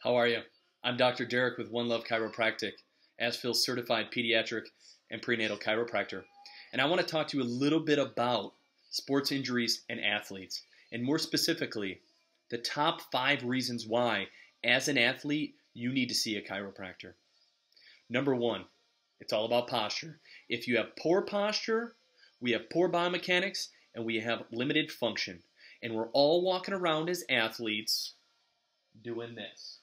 How are you? I'm Dr. Derek with One Love Chiropractic, Asheville certified pediatric and prenatal chiropractor. And I want to talk to you a little bit about sports injuries and athletes, and more specifically, the top 5 reasons why, as an athlete, you need to see a chiropractor. Number 1, it's all about posture. If you have poor posture, we have poor biomechanics, and we have limited function. And we're all walking around as athletes doing this.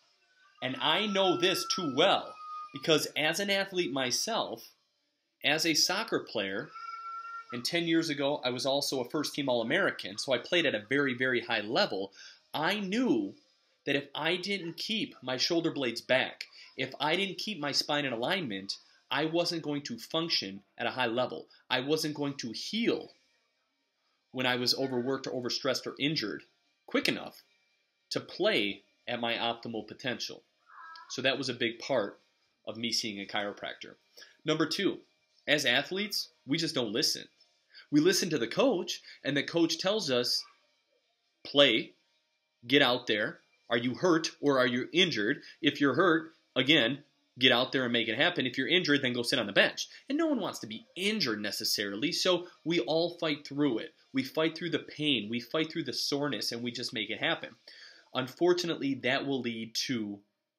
And I know this too well because as an athlete myself, as a soccer player, and 10 years ago I was also a first-team All-American, so I played at a very, very high level. I knew that if I didn't keep my shoulder blades back, if I didn't keep my spine in alignment, I wasn't going to function at a high level. I wasn't going to heal when I was overworked or overstressed or injured quick enough to play at my optimal potential. So that was a big part of me seeing a chiropractor. Number 2, as athletes, we just don't listen. We listen to the coach, and the coach tells us, play, get out there. Are you hurt or are you injured? If you're hurt, again, get out there and make it happen. If you're injured, then go sit on the bench. And no one wants to be injured necessarily, so we all fight through it. We fight through the pain, we fight through the soreness, and we just make it happen. Unfortunately, that will lead to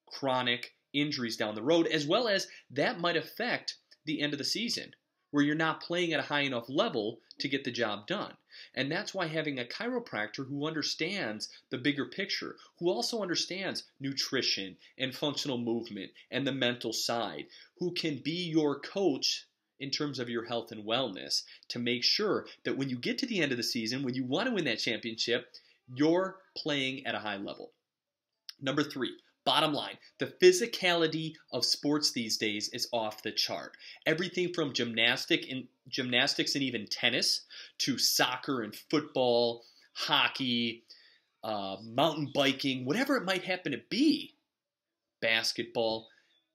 chronic injuries down the road, as well as that might affect the end of the season, where you're not playing at a high enough level to get the job done. And that's why having a chiropractor who understands the bigger picture, who also understands nutrition and functional movement and the mental side, who can be your coach in terms of your health and wellness to make sure that when you get to the end of the season, when you want to win that championship, you're playing at a high level. Number 3, bottom line, the physicality of sports these days is off the chart. Everything from gymnastics and even tennis to soccer and football, hockey, mountain biking, whatever it might happen to be, basketball.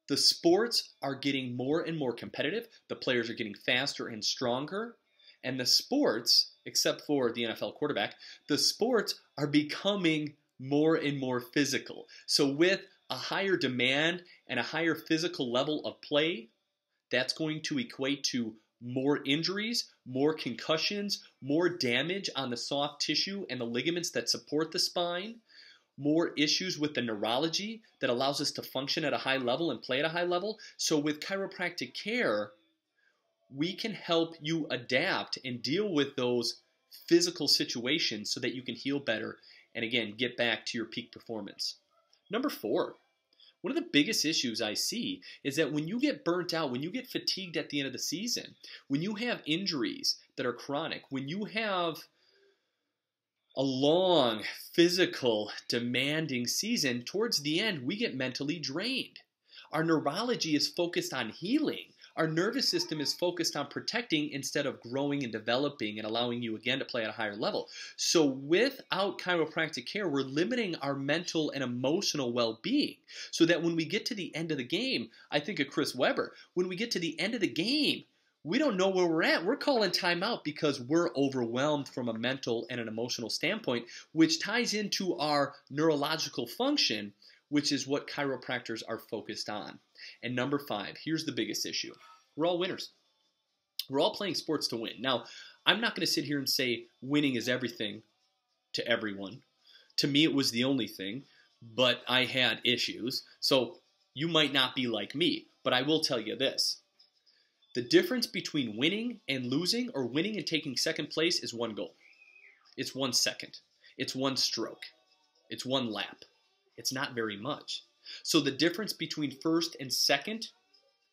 The sports are getting more and more competitive. The players are getting faster and stronger. And the sports, except for the NFL quarterback, the sports are becoming more and more physical. So with a higher demand and a higher physical level of play, that's going to equate to more injuries, more concussions, more damage on the soft tissue and the ligaments that support the spine, more issues with the neurology that allows us to function at a high level and play at a high level. So with chiropractic care, we can help you adapt and deal with those physical situations so that you can heal better and, again, get back to your peak performance. Number 4, one of the biggest issues I see is that when you get burnt out, when you get fatigued at the end of the season, when you have injuries that are chronic, when you have a long, physical, demanding season, towards the end, we get mentally drained. Our neurology is focused on healing. Our nervous system is focused on protecting instead of growing and developing and allowing you again to play at a higher level. So without chiropractic care, we're limiting our mental and emotional well-being so that when we get to the end of the game, I think of Chris Webber, when we get to the end of the game, we don't know where we're at. We're calling timeout because we're overwhelmed from a mental and an emotional standpoint, which ties into our neurological function, which is what chiropractors are focused on. And number 5, here's the biggest issue. We're all winners. We're all playing sports to win. Now, I'm not going to sit here and say winning is everything to everyone. To me, it was the only thing, but I had issues. So you might not be like me, but I will tell you this. The difference between winning and losing, or winning and taking second place, is one goal. It's 1 second. It's 1 stroke. It's 1 lap. It's not very much. So the difference between first and second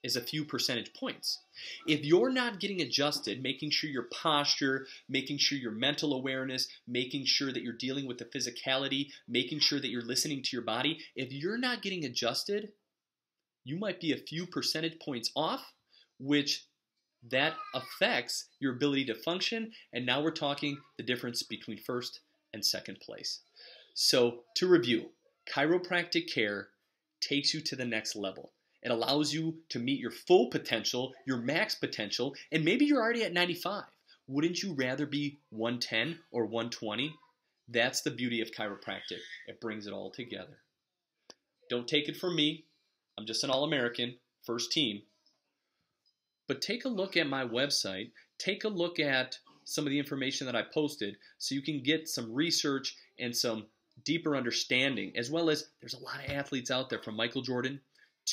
is a few percentage points. If you're not getting adjusted, making sure your posture, making sure your mental awareness, making sure that you're dealing with the physicality, making sure that you're listening to your body, if you're not getting adjusted, you might be a few percentage points off, which that affects your ability to function. And now we're talking the difference between first and second place. So to review, chiropractic care takes you to the next level. It allows you to meet your full potential, your max potential, and maybe you're already at 95. Wouldn't you rather be 110 or 120? That's the beauty of chiropractic. It brings it all together. Don't take it from me. I'm just an All-American, first team. But take a look at my website. Take a look at some of the information that I posted so you can get some research and some deeper understanding, as well as there's a lot of athletes out there, from Michael Jordan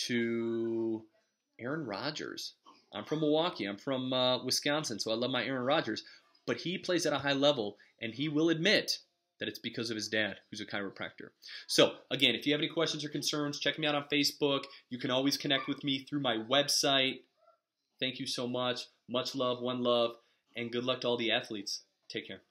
to Aaron Rodgers. I'm from Milwaukee. I'm from Wisconsin, so I love my Aaron Rodgers. But he plays at a high level, and he will admit that it's because of his dad, who's a chiropractor. So, again, if you have any questions or concerns, check me out on Facebook. You can always connect with me through my website. Thank you so much. Much love, one love, and good luck to all the athletes. Take care.